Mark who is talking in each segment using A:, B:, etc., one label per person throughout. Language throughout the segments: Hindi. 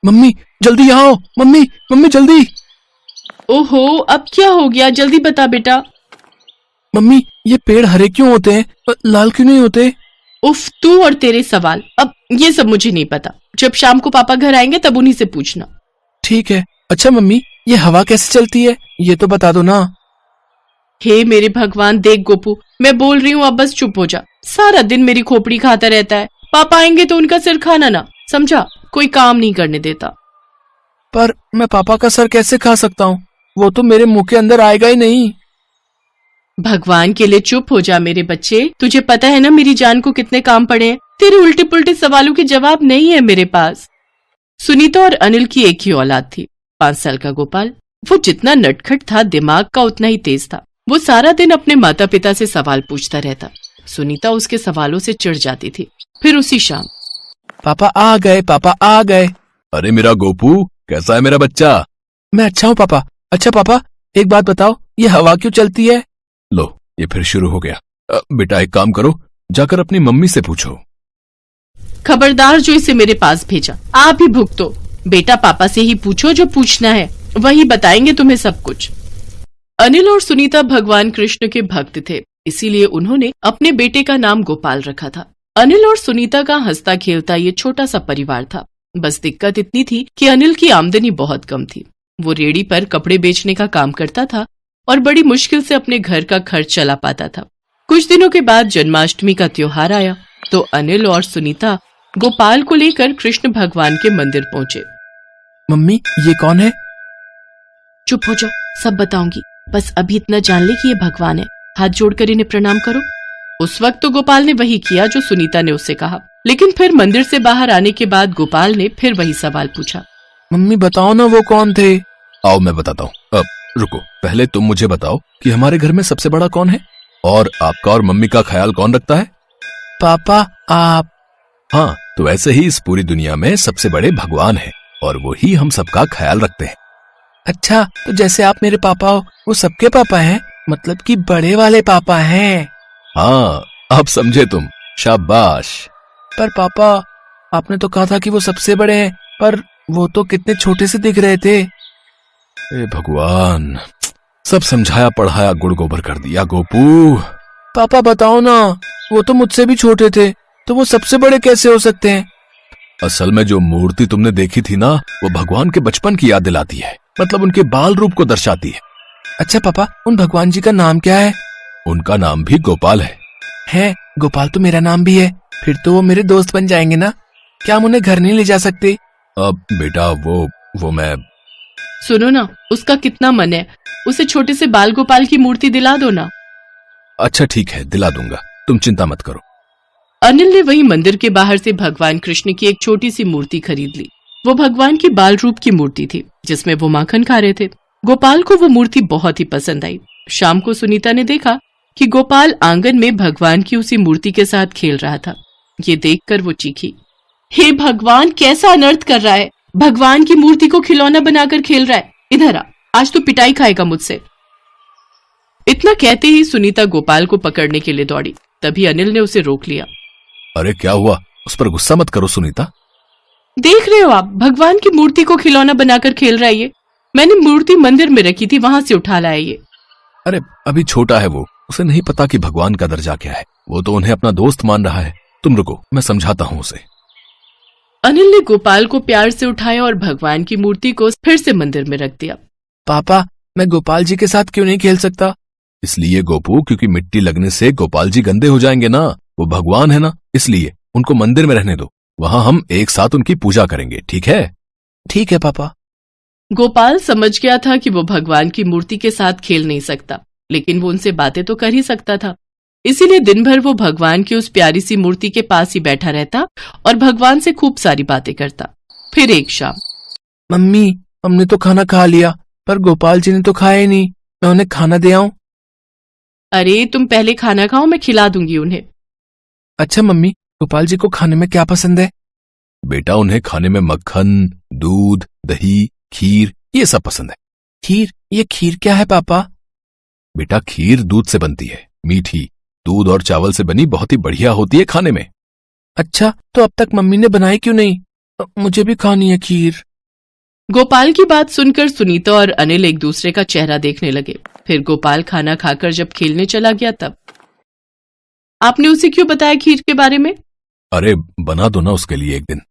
A: मम्मी जल्दी यहाँ आओ, मम्मी मम्मी जल्दी।
B: ओहो, अब क्या हो गया? जल्दी बता बेटा।
A: मम्मी ये पेड़ हरे क्यों होते हैं, लाल क्यों नहीं होते?
B: उफ, तू और तेरे सवाल। अब ये सब मुझे नहीं पता, जब शाम को पापा घर आएंगे तब उन्हीं से पूछना।
A: ठीक है। अच्छा मम्मी ये हवा कैसे चलती है, ये तो बता दो ना।
B: हे मेरे भगवान, देख गोपू, मैं बोल रही हूँ, अब बस चुप हो जा। सारा दिन मेरी खोपड़ी खाता रहता है। पापा आएंगे तो उनका सिर खाना ना, समझा? कोई काम नहीं करने देता।
A: पर मैं पापा का सर कैसे खा सकता हूँ, वो तो मेरे मुंह के अंदर आएगा ही नहीं।
B: भगवान के लिए चुप हो जा मेरे बच्चे। तुझे पता है ना मेरी जान को कितने काम पड़े हैं। तेरे उल्टे पुल्टे सवालों के जवाब नहीं है मेरे पास। सुनीता और अनिल की एक ही औलाद थी, 5 साल का गोपाल। वो जितना नटखट था, दिमाग का उतना ही तेज था। वो सारा दिन अपने माता पिता से सवाल पूछता रहता। सुनीता उसके सवालों से चिढ़ जाती थी। फिर उसी शाम,
A: पापा आ गए, पापा आ गए।
C: अरे मेरा गोपू, कैसा है मेरा बच्चा?
A: मैं अच्छा हूँ पापा। अच्छा पापा एक बात बताओ, ये हवा क्यों चलती है?
C: लो, ये फिर शुरू हो गया। बेटा एक काम करो, जाकर अपनी मम्मी से पूछो।
B: खबरदार जो इसे मेरे पास भेजा, आप ही भुगतो। बेटा पापा से ही पूछो, जो पूछना है वही बताएंगे तुम्हें सब कुछ। अनिल और सुनीता भगवान कृष्ण के भक्त थे, इसीलिए उन्होंने अपने बेटे का नाम गोपाल रखा था। अनिल और सुनीता का हंसता खेलता ये छोटा सा परिवार था। बस दिक्कत इतनी थी कि अनिल की आमदनी बहुत कम थी। वो रेहड़ी पर कपड़े बेचने का काम करता था और बड़ी मुश्किल से अपने घर का खर्च चला पाता था। कुछ दिनों के बाद जन्माष्टमी का त्योहार आया तो अनिल और सुनीता गोपाल को लेकर कृष्ण भगवान के मंदिर पहुंचे।
A: मम्मी ये कौन है?
B: चुप हो जा, सब बताऊंगी। बस अभी इतना जान ले कि ये भगवान है। हाथ जोड़कर इन्हें प्रणाम करो। उस वक्त तो गोपाल ने वही किया जो सुनीता ने उससे कहा, लेकिन फिर मंदिर से बाहर आने के बाद गोपाल ने फिर वही सवाल पूछा।
A: मम्मी बताओ ना वो कौन थे?
C: आओ मैं बताता हूँ। अब रुको, पहले तुम मुझे बताओ कि हमारे घर में सबसे बड़ा कौन है और आपका और मम्मी का ख्याल कौन रखता है?
A: पापा आप।
C: हाँ, तो ऐसे ही इस पूरी दुनिया में सबसे बड़े भगवान हैं और वो ही हम सबका ख्याल रखते हैं।
A: अच्छा, तो जैसे आप मेरे पापा हो, वो सबके पापा हैं, मतलब कि बड़े वाले पापा हैं।
C: हाँ, अब समझे तुम, शाबाश।
A: पर पापा आपने तो कहा था कि वो सबसे बड़े हैं, पर वो तो कितने छोटे से दिख रहे थे।
C: ए भगवान, सब समझाया पढ़ाया गुड़ गोबर कर दिया गोपू।
A: पापा बताओ ना, वो तो मुझसे भी छोटे थे, तो वो सबसे बड़े कैसे हो सकते हैं?
C: असल में जो मूर्ति तुमने देखी थी ना, वो भगवान के बचपन की याद दिलाती है, मतलब उनके बाल रूप को दर्शाती है।
A: अच्छा पापा, उन भगवान जी का नाम क्या है?
C: उनका नाम भी गोपाल है।
A: गोपाल तो मेरा नाम भी है, फिर तो वो मेरे दोस्त बन जाएंगे ना। क्या हम उन्हें घर नहीं ले जा सकते?
C: अब बेटा वो मैं।
B: सुनो ना, उसका कितना मन है, उसे छोटे से बाल गोपाल की मूर्ति दिला दो ना।
C: अच्छा ठीक है, दिला दूंगा, तुम चिंता मत करो।
B: अनिल ने वही मंदिर के बाहर से भगवान कृष्ण की एक छोटी सी मूर्ति खरीद ली। वो भगवान की बाल रूप की मूर्ति थी जिसमें वो माखन खा रहे थे। गोपाल को वो मूर्ति बहुत ही पसंद आई। शाम को सुनीता ने देखा कि गोपाल आंगन में भगवान की उसी मूर्ति के साथ खेल रहा था। ये देखकर वो चीखी, हे भगवान, कैसा अनर्थ कर रहा है! भगवान की मूर्ति को खिलौना बनाकर खेल रहा है। इधर आ, आज तो पिटाई खाएगा मुझसे। इतना कहते ही सुनीता गोपाल को पकड़ने के लिए दौड़ी। तभी अनिल ने उसे रोक लिया।
C: अरे क्या हुआ, उस पर गुस्सा मत करो सुनीता।
B: देख रहे हो आप, भगवान की मूर्ति को खिलौना बनाकर खेल रहा है ये। मैंने मूर्ति मंदिर में रखी थी, वहां से उठा लाया ये।
C: अरे अभी छोटा है वो, उसे नहीं पता कि भगवान का दर्जा क्या है। वो तो उन्हें अपना दोस्त मान रहा है। तुम रुको, मैं समझाता हूँ उसे।
B: अनिल ने गोपाल को प्यार से उठाया और भगवान की मूर्ति को फिर से मंदिर में रख दिया।
A: पापा मैं गोपाल जी के साथ क्यों नहीं खेल सकता?
C: इसलिए गोपू, क्योंकि मिट्टी लगने से गोपाल जी गंदे हो जाएंगे ना। वो भगवान है ना, इसलिए उनको मंदिर में रहने दो। वहां हम एक साथ उनकी पूजा करेंगे, ठीक है?
A: ठीक है पापा।
B: गोपाल समझ गया था कि वो भगवान की मूर्ति के साथ खेल नहीं सकता, लेकिन वो उनसे बातें तो कर ही सकता था। इसीलिए दिन भर वो भगवान की उस प्यारी सी मूर्ति के पास ही बैठा रहता और भगवान से खूब सारी बातें करता। फिर एक शाम,
A: मम्मी हमने तो खाना खा लिया, पर गोपाल जी ने तो खाया ही नहीं। मैं उन्हें खाना दे आऊं?
B: अरे तुम पहले खाना खाओ, मैं खिला दूंगी उन्हें।
A: अच्छा मम्मी, गोपाल जी को खाने में क्या पसंद है?
C: बेटा उन्हें खाने में मक्खन, दूध, दही, खीर ये सब पसंद है।
A: खीर? ये खीर क्या है पापा?
C: बेटा खीर दूध से बनती है, मीठी। दूध और चावल से बनी बहुत ही बढ़िया होती है खाने में।
A: अच्छा, तो अब तक मम्मी ने बनाई क्यों नहीं? मुझे भी खानी है खीर।
B: गोपाल की बात सुनकर सुनीता और अनिल एक दूसरे का चेहरा देखने लगे। फिर गोपाल खाना खाकर जब खेलने चला गया तब आपने उसे क्यों बताया खीर के बारे में?
C: अरे बना दो ना उसके लिए एक दिन।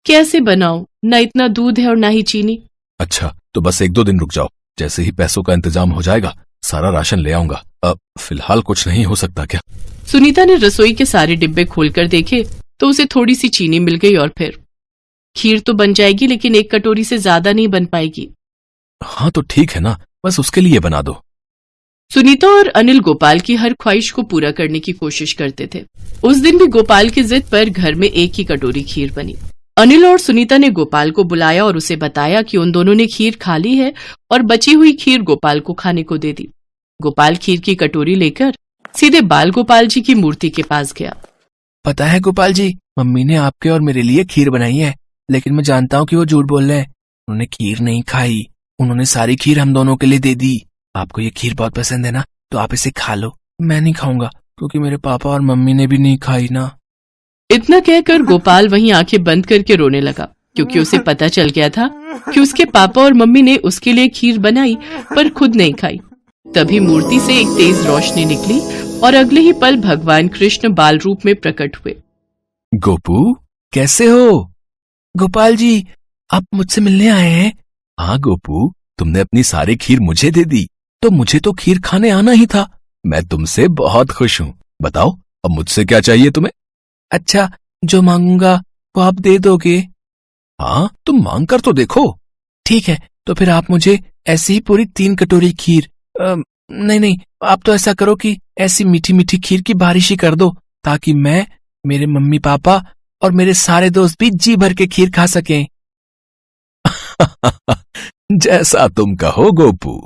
B: कैसे बनाऊं? ना इतना दूध है और ना ही चीनी।
C: अच्छा तो बस 1-2 दिन रुक जाओ, जैसे ही पैसों का इंतजाम हो जाएगा सारा राशन ले आऊंगा। अब फिलहाल कुछ नहीं हो सकता क्या?
B: सुनीता ने रसोई के सारे डिब्बे खोलकर देखे तो उसे थोड़ी सी चीनी मिल गई और फिर खीर तो बन जाएगी लेकिन 1 कटोरी से ज्यादा नहीं बन पाएगी।
C: हाँ तो ठीक है ना, बस उसके लिए बना दो।
B: सुनीता और अनिल गोपाल की हर ख्वाहिश को पूरा करने की कोशिश करते थे। उस दिन भी गोपाल की जिद पर घर में 1 ही कटोरी खीर बनी। अनिल और सुनीता ने गोपाल को बुलाया और उसे बताया कि उन दोनों ने खीर खा ली है और बची हुई खीर गोपाल को खाने को दे दी। गोपाल खीर की कटोरी लेकर सीधे बाल गोपाल जी की मूर्ति के पास गया।
A: पता है गोपाल जी, मम्मी ने आपके और मेरे लिए खीर बनाई है, लेकिन मैं जानता हूँ कि वो झूठ बोल रहे हैं। उन्होंने खीर नहीं खाई, उन्होंने सारी खीर हम दोनों के लिए दे दी। आपको ये खीर बहुत पसंद है ना, तो आप इसे खा लो। मैं नहीं खाऊंगा क्योंकि मेरे पापा और मम्मी ने भी नहीं खाई ना।
B: इतना कहकर गोपाल वहीं आंखें बंद करके रोने लगा, क्योंकि उसे पता चल गया था कि उसके पापा और मम्मी ने उसके लिए खीर बनाई पर खुद नहीं खाई। तभी मूर्ति से एक तेज रोशनी निकली और अगले ही पल भगवान कृष्ण बाल रूप में प्रकट हुए।
C: गोपू
A: कैसे हो? गोपाल जी, आप मुझसे मिलने आए हैं?
C: हाँ गोपू, तुमने अपनी सारी खीर मुझे दे दी, तो मुझे तो खीर खाने आना ही था। मैं तुमसे बहुत खुश हूँ। बताओ अब मुझसे क्या चाहिए तुम्हें?
A: अच्छा, जो मांगूंगा वो आप दे दोगे?
C: हाँ तुम मांग कर तो देखो।
A: ठीक है, तो फिर आप मुझे ऐसी ही पूरी 3 कटोरी खीर नहीं, आप तो ऐसा करो कि ऐसी मीठी मीठी खीर की बारिश ही कर दो, ताकि मैं, मेरे मम्मी पापा और मेरे सारे दोस्त भी जी भर के खीर खा सकें।
C: जैसा तुम कहो गोपू।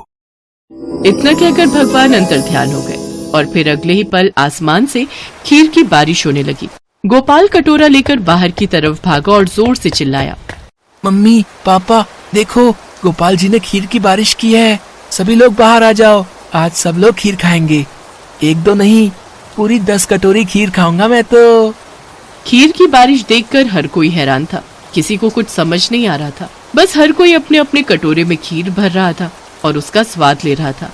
B: इतना कहकर भगवान अंतर्ध्यान हो गए और फिर अगले ही पल आसमान से खीर की बारिश होने लगी। गोपाल कटोरा लेकर बाहर की तरफ भागा और जोर से चिल्लाया,
A: मम्मी पापा देखो, गोपाल जी ने खीर की बारिश की है। सभी लोग बाहर आ जाओ, आज सब लोग खीर खाएंगे। 1-2 नहीं, पूरी 10 कटोरी खीर खाऊंगा मैं तो।
B: खीर की बारिश देखकर हर कोई हैरान था। किसी को कुछ समझ नहीं आ रहा था। बस हर कोई अपने अपने कटोरे में खीर भर रहा था और उसका स्वाद ले रहा था।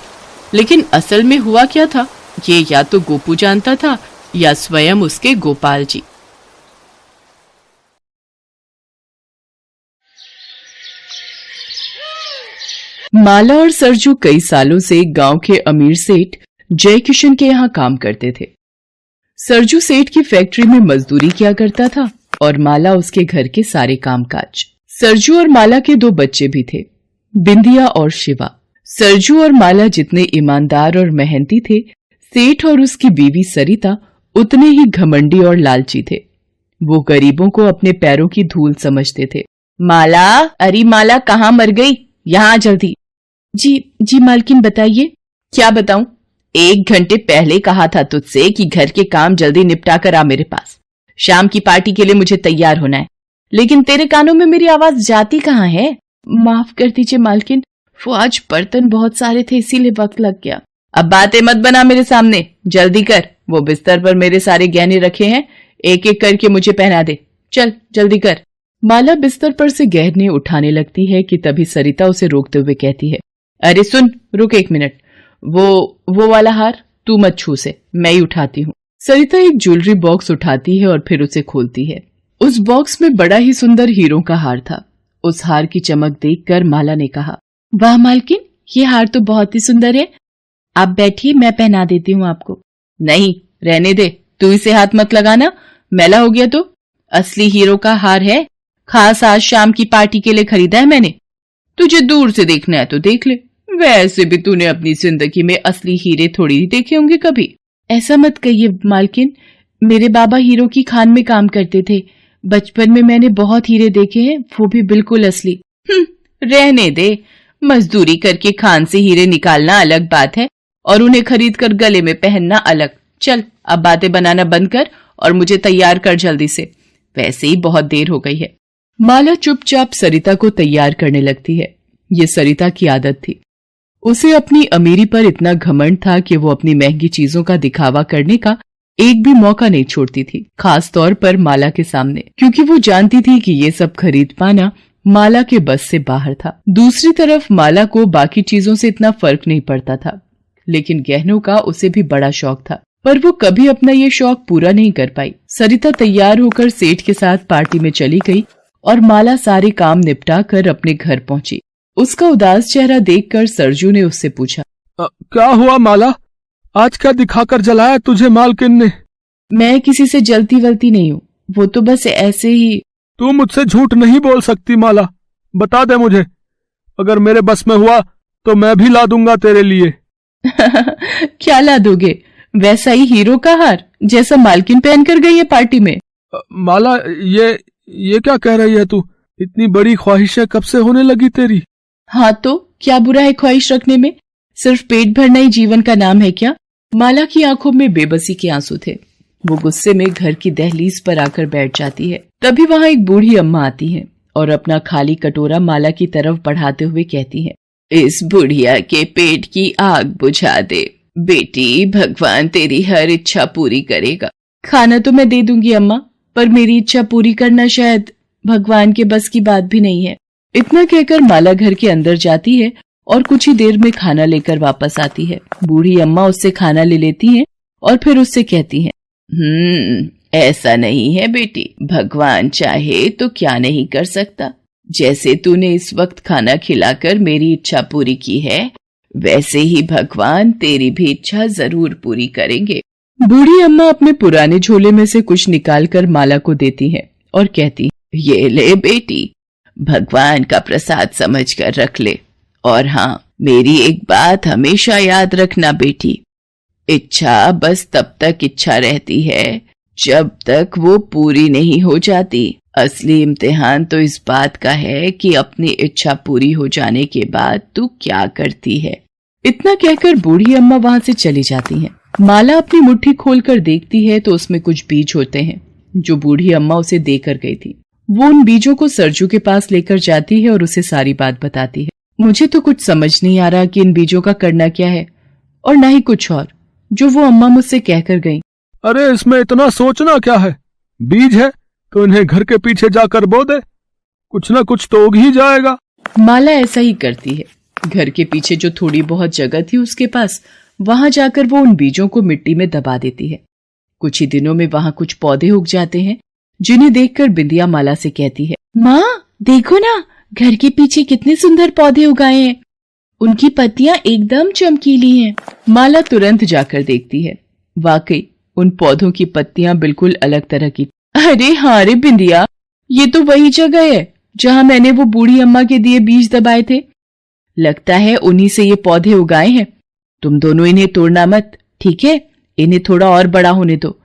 B: लेकिन असल में हुआ क्या था, ये या तो गोपू जानता था या स्वयं उसके गोपाल जी। माला और सरजू कई सालों से गांव के अमीर सेठ जय किशन के यहाँ काम करते थे। सरजू सेठ की फैक्ट्री में मजदूरी किया करता था और माला उसके घर के सारे कामकाज। सरजू और माला के 2 बच्चे भी थे, बिंदिया और शिवा। सरजू और माला जितने ईमानदार और मेहनती थे, सेठ और उसकी बीवी सरिता उतने ही घमंडी और लालची थे। वो गरीबों को अपने पैरों की धूल समझते थे। माला, अरे माला कहाँ मर गई? यहाँ जल्दी। जी मालकिन बताइए। क्या बताऊं? 1 घंटे पहले कहा था तुझसे कि घर के काम जल्दी निपटा कर आ मेरे पास। शाम की पार्टी के लिए मुझे तैयार होना है, लेकिन तेरे कानों में मेरी आवाज जाती कहाँ है? माफ कर दीजिए मालकिन, वो आज बर्तन बहुत सारे थे इसीलिए वक्त लग गया। अब बातें मत बना मेरे सामने, जल्दी कर। वो बिस्तर पर मेरे सारे गहने रखे हैं, एक एक करके मुझे पहना दे। चल जल्दी कर। माला बिस्तर पर से गहने उठाने लगती है कि तभी सरिता उसे रोकते हुए कहती है, अरे सुन, रुक 1 मिनट। वो वाला हार तू मत छू से, मैं ही उठाती हूँ। सरिता एक ज्वेलरी बॉक्स उठाती है और फिर उसे खोलती है। उस बॉक्स में बड़ा ही सुंदर हीरों का हार था। उस हार की चमक देखकर माला ने कहा, वाह मालकिन, ये हार तो बहुत ही सुंदर है। आप बैठिए, मैं पहना देती हूँ आपको। नहीं, रहने दे, तू इसे हाथ मत लगाना, मैला हो गया तो। असली हीरो का हार है, खास आज शाम की पार्टी के लिए खरीदा है मैंने। तुझे दूर से देखना है तो देख ले, वैसे भी तूने अपनी जिंदगी में असली हीरे थोड़ी ही देखे होंगे कभी। ऐसा मत कहिए मालकिन, मेरे बाबा हीरो की खान में काम करते थे। बचपन में मैंने बहुत हीरे देखे हैं, वो भी बिल्कुल असली। रहने दे, मजदूरी करके खान से हीरे निकालना अलग बात है और उन्हें खरीद कर गले में पहनना अलग। चल अब बातें बनाना बंद कर और मुझे तैयार कर जल्दी से, वैसे ही बहुत देर हो गई है। माला चुपचाप सरिता को तैयार करने लगती है। ये सरिता की आदत थी। उसे अपनी अमीरी पर इतना घमंड था कि वो अपनी महंगी चीजों का दिखावा करने का एक भी मौका नहीं छोड़ती थी, खास तौर पर माला के सामने, क्योंकि वो जानती थी कि ये सब खरीद पाना माला के बस से बाहर था। दूसरी तरफ माला को बाकी चीजों से इतना फर्क नहीं पड़ता था, लेकिन गहनों का उसे भी बड़ा शौक था, पर वो कभी अपना ये शौक पूरा नहीं कर पाई। सरिता तैयार होकर सेठ के साथ पार्टी में चली गई और माला सारे काम निपटा कर अपने घर पहुंची। उसका उदास चेहरा देखकर सरजू ने उससे पूछा,
C: क्या हुआ माला, आज क्या दिखाकर जलाया तुझे मालकिन ने?
B: मैं किसी से जलती वलती नहीं हूँ, वो तो बस ऐसे ही।
C: तू मुझसे झूठ नहीं बोल सकती माला, बता दे मुझे, अगर मेरे बस में हुआ तो मैं भी ला दूंगा तेरे लिए।
B: क्या ला दोगे? वैसा ही हीरो का हार जैसा मालकिन पहनकर गई है पार्टी में।
C: माला ये क्या कह रही है तू? इतनी बड़ी ख्वाहिशें कब से होने लगी तेरी?
B: हाँ तो क्या बुरा है ख्वाहिश रखने में? सिर्फ पेट भरना ही जीवन का नाम है क्या? माला की आंखों में बेबसी के आंसू थे। वो गुस्से में घर की दहलीज पर आकर बैठ जाती है। तभी वहां एक बूढ़ी अम्मा आती है और अपना खाली कटोरा माला की तरफ बढ़ाते हुए कहती है, इस बुढ़िया के पेट की आग बुझा दे बेटी, भगवान तेरी हर इच्छा पूरी करेगा। खाना तो मैं दे दूंगी अम्मा, पर मेरी इच्छा पूरी करना शायद भगवान के बस की बात भी नहीं है। इतना कहकर माला घर के अंदर जाती है और कुछ ही देर में खाना लेकर वापस आती है। बूढ़ी अम्मा उससे खाना ले लेती हैं और फिर उससे कहती हैं, ऐसा नहीं है बेटी, भगवान चाहे तो क्या नहीं कर सकता। जैसे तूने इस वक्त खाना खिलाकर मेरी इच्छा पूरी की है, वैसे ही भगवान तेरी भी इच्छा जरूर पूरी करेंगे। बूढ़ी अम्मा अपने पुराने झोले में से कुछ निकालकर माला को देती है और कहती, ये ले बेटी, भगवान का प्रसाद समझकर रख ले। और हाँ, मेरी एक बात हमेशा याद रखना बेटी, इच्छा बस तब तक इच्छा रहती है जब तक वो पूरी नहीं हो जाती। असली इम्तिहान तो इस बात का है कि अपनी इच्छा पूरी हो जाने के बाद तू क्या करती है। इतना कहकर बूढ़ी अम्मा वहां से चली जाती हैं। माला अपनी मुट्ठी खोलकर देखती है तो उसमें कुछ बीज होते हैं जो बूढ़ी अम्मा उसे देकर गई थी। वो उन बीजों को सरजू के पास लेकर जाती है और उसे सारी बात बताती है। मुझे तो कुछ समझ नहीं आ रहा कि इन बीजों का करना क्या है, और न ही कुछ और जो वो अम्मा मुझसे कहकर गई।
C: अरे इसमें इतना सोचना क्या है, बीज है तो इन्हें घर के पीछे जाकर बो दे, कुछ ना कुछ तो उग ही जाएगा।
B: माला ऐसा ही करती है। घर के पीछे जो थोड़ी बहुत जगह थी उसके पास, वहां जाकर वो उन बीजों को मिट्टी में दबा देती है। कुछ ही दिनों में वहां कुछ पौधे उग जाते हैं, जिन्हें देखकर बिंदिया माला से कहती है, माँ देखो ना, घर के पीछे कितने सुंदर पौधे उगाए हैं, उनकी पत्तियां एकदम चमकीली हैं। माला तुरंत जाकर देखती है, वाकई उन पौधों की पत्तियां बिल्कुल अलग तरह की। अरे हाँ रे बिंदिया, ये तो वही जगह है जहां मैंने वो बूढ़ी अम्मा के दिए बीज दबाए थे। लगता है उन्हीं से ये पौधे उगाए हैं। तुम दोनों इन्हें तोड़ना मत, ठीक है? इन्हें थोड़ा और बड़ा होने दो,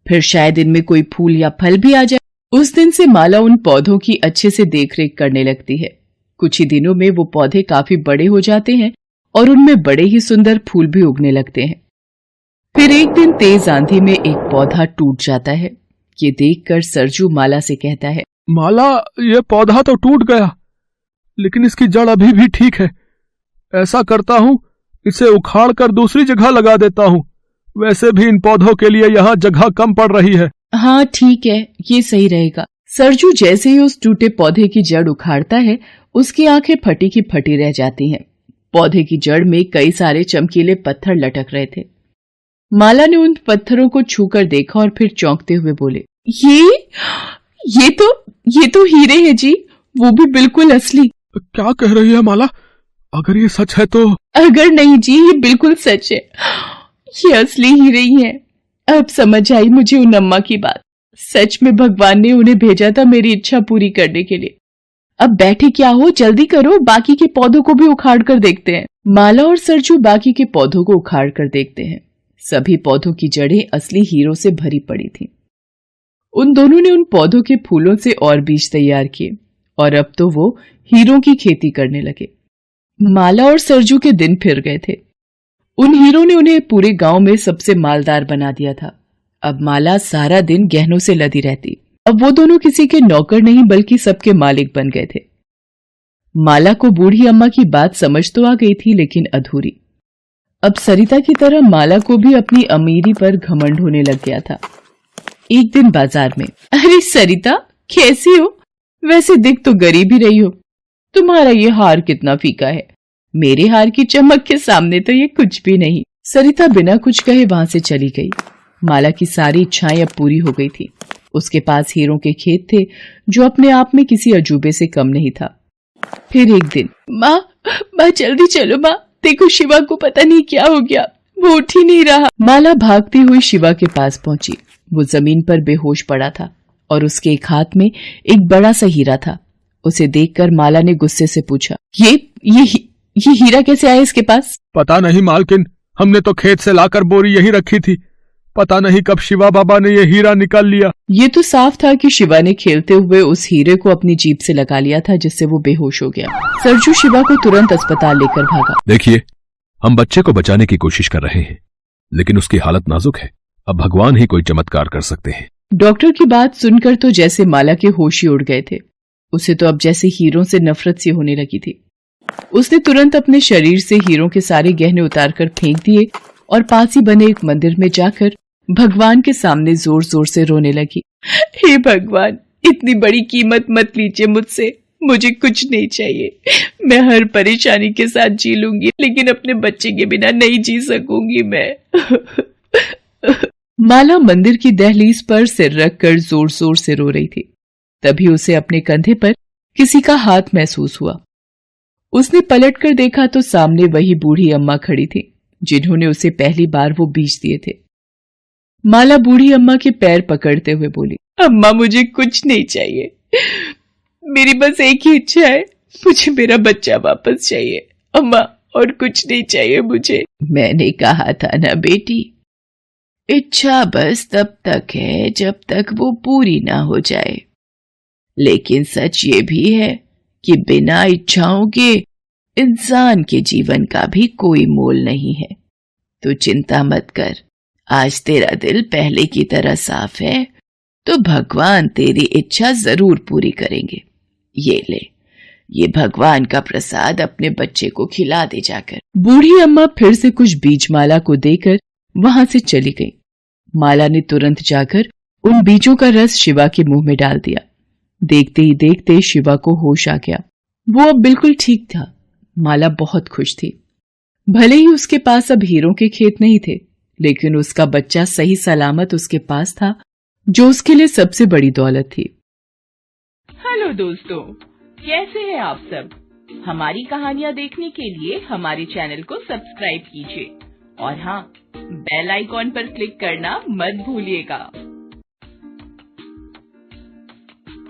B: फिर शायद इनमें कोई फूल या फल भी आ जाए। उस दिन से माला उन पौधों की अच्छे से देखरेख करने लगती है। कुछ ही दिनों में वो पौधे काफी बड़े हो जाते हैं और उनमें बड़े ही सुंदर फूल भी उगने लगते हैं। फिर एक दिन तेज आंधी में एक पौधा टूट जाता है। ये देखकर सरजू माला से कहता है,
C: माला ये पौधा तो टूट गया, लेकिन इसकी जड़ अभी भी ठीक है। ऐसा करता हूँ, इसे उखाड़ कर दूसरी जगह लगा देता हूँ। वैसे भी इन पौधों के लिए यहाँ जगह कम पड़ रही है।
B: हाँ ठीक है, ये सही रहेगा। सरजू जैसे ही उस टूटे पौधे की जड़ उखाड़ता है, उसकी आंखें फटी की फटी रह जाती हैं। पौधे की जड़ में कई सारे चमकीले पत्थर लटक रहे थे। माला ने उन पत्थरों को छूकर देखा और फिर चौंकते हुए बोले, ये तो हीरे हैं जी, वो भी बिल्कुल असली।
C: क्या कह रही है माला? अगर ये सच है तो?
B: अगर नहीं जी, ये बिल्कुल सच है, ये असली हीरे ही हैं। अब समझ आई मुझे उन अम्मा की बात। सच में भगवान ने उन्हें भेजा था मेरी इच्छा पूरी करने के लिए। अब बैठे क्या हो, जल्दी करो, बाकी के पौधों को भी उखाड़ कर देखते हैं। माला और सरजू बाकी के पौधों को उखाड़ कर देखते हैं। सभी पौधों की जड़ें असली हीरों से भरी पड़ी थीं। उन दोनों ने उन पौधों के फूलों से और बीज तैयार किए और अब तो वो हीरों की खेती करने लगे। माला और सरजू के दिन फिर गए थे। उन हीरों ने उन्हें पूरे गांव में सबसे मालदार बना दिया था। अब माला सारा दिन गहनों से लदी रहती। अब वो दोनों किसी के नौकर नहीं बल्कि सबके मालिक बन गए थे। माला को बूढ़ी अम्मा की बात समझ तो आ गई थी, लेकिन अधूरी। अब सरिता की तरह माला को भी अपनी अमीरी पर घमंड होने लग गया था। एक दिन बाजार में, अरे सरिता कैसी हो? वैसे दिख तो गरीब ही रही हो। तुम्हारा ये हार कितना फीका है, मेरे हार की चमक के सामने तो ये कुछ भी नहीं। सरिता बिना कुछ कहे वहां से चली गई। माला की सारी इच्छाएं अब पूरी हो गई थी। उसके पास हीरों के खेत थे जो अपने आप में किसी अजूबे से कम नहीं था। फिर एक दिन, माँ जल्दी चलो माँ, देखो शिवा को पता नहीं क्या हो गया, वो उठ ही नहीं रहा। माला भागती हुई शिवा के पास पहुंची। वो जमीन पर बेहोश पड़ा था और उसके एक हाथ में एक बड़ा सा हीरा था। उसे देखकर माला ने गुस्से से पूछा, ये हीरा कैसे आया इसके पास?
C: पता नहीं मालकिन, हमने तो खेत से लाकर बोरी यही रखी थी। पता नहीं कब शिवा बाबा ने ये हीरा निकाल लिया।
B: ये तो साफ था कि शिवा ने खेलते हुए उस हीरे को अपनी जीभ से लगा लिया था, जिससे वो बेहोश हो गया। सरजू शिवा को तुरंत अस्पताल लेकर भागा।
D: देखिए, हम बच्चे को बचाने की कोशिश कर रहे हैं, लेकिन उसकी हालत नाजुक है। अब भगवान ही कोई चमत्कार कर सकते हैं।
B: डॉक्टर की बात सुनकर तो जैसे माला के होश ही उड़ गए थे। उसे तो अब जैसे हीरों से नफरत सी होने लगी थी। उसने तुरंत अपने शरीर से हीरों के सारे गहने उतारकर फेंक दिए और पास ही बने एक मंदिर में जाकर भगवान के सामने जोर जोर से रोने लगी। हे भगवान, इतनी बड़ी कीमत मत लीजिए मुझसे, मुझे कुछ नहीं चाहिए। मैं हर परेशानी के साथ जी लूंगी, लेकिन अपने बच्चे के बिना नहीं जी सकूंगी मैं। माला मंदिर की दहलीज पर सिर रखकर जोर जोर से रो रही थी। तभी उसे अपने कंधे पर किसी का हाथ महसूस हुआ। उसने पलटकर देखा तो सामने वही बूढ़ी अम्मा खड़ी थी, जिन्होंने उसे पहली बार वो बीज दिए थे। माला बूढ़ी अम्मा के पैर पकड़ते हुए बोली, अम्मा मुझे कुछ नहीं चाहिए, मेरी बस एक ही इच्छा है, मुझे मेरा बच्चा वापस चाहिए अम्मा, और कुछ नहीं चाहिए मुझे। मैंने कहा था ना बेटी, इच्छा बस तब तक है जब तक वो पूरी ना हो जाए। लेकिन सच ये भी है कि बिना इच्छाओं के इंसान के जीवन का भी कोई मोल नहीं है। तो चिंता मत कर, आज तेरा दिल पहले की तरह साफ है तो भगवान तेरी इच्छा जरूर पूरी करेंगे। ये ले, ये भगवान का प्रसाद अपने बच्चे को खिला दे जाकर। बूढ़ी अम्मा फिर से कुछ बीज माला को देकर वहां से चली गई। माला ने तुरंत जाकर उन बीजों का रस शिवा के मुंह में डाल दिया। देखते ही देखते शिवा को होश आ गया। वो अब बिल्कुल ठीक था। माला बहुत खुश थी। भले ही उसके पास अब हीरों के खेत नहीं थे, लेकिन उसका बच्चा सही सलामत उसके पास था, जो उसके लिए सबसे बड़ी दौलत थी।
E: हेलो दोस्तों, कैसे हैं आप सब? हमारी कहानियां देखने के लिए हमारे चैनल को सब्सक्राइब कीजिए और हाँ, बेल आइकॉन पर क्लिक करना मत भूलिएगा।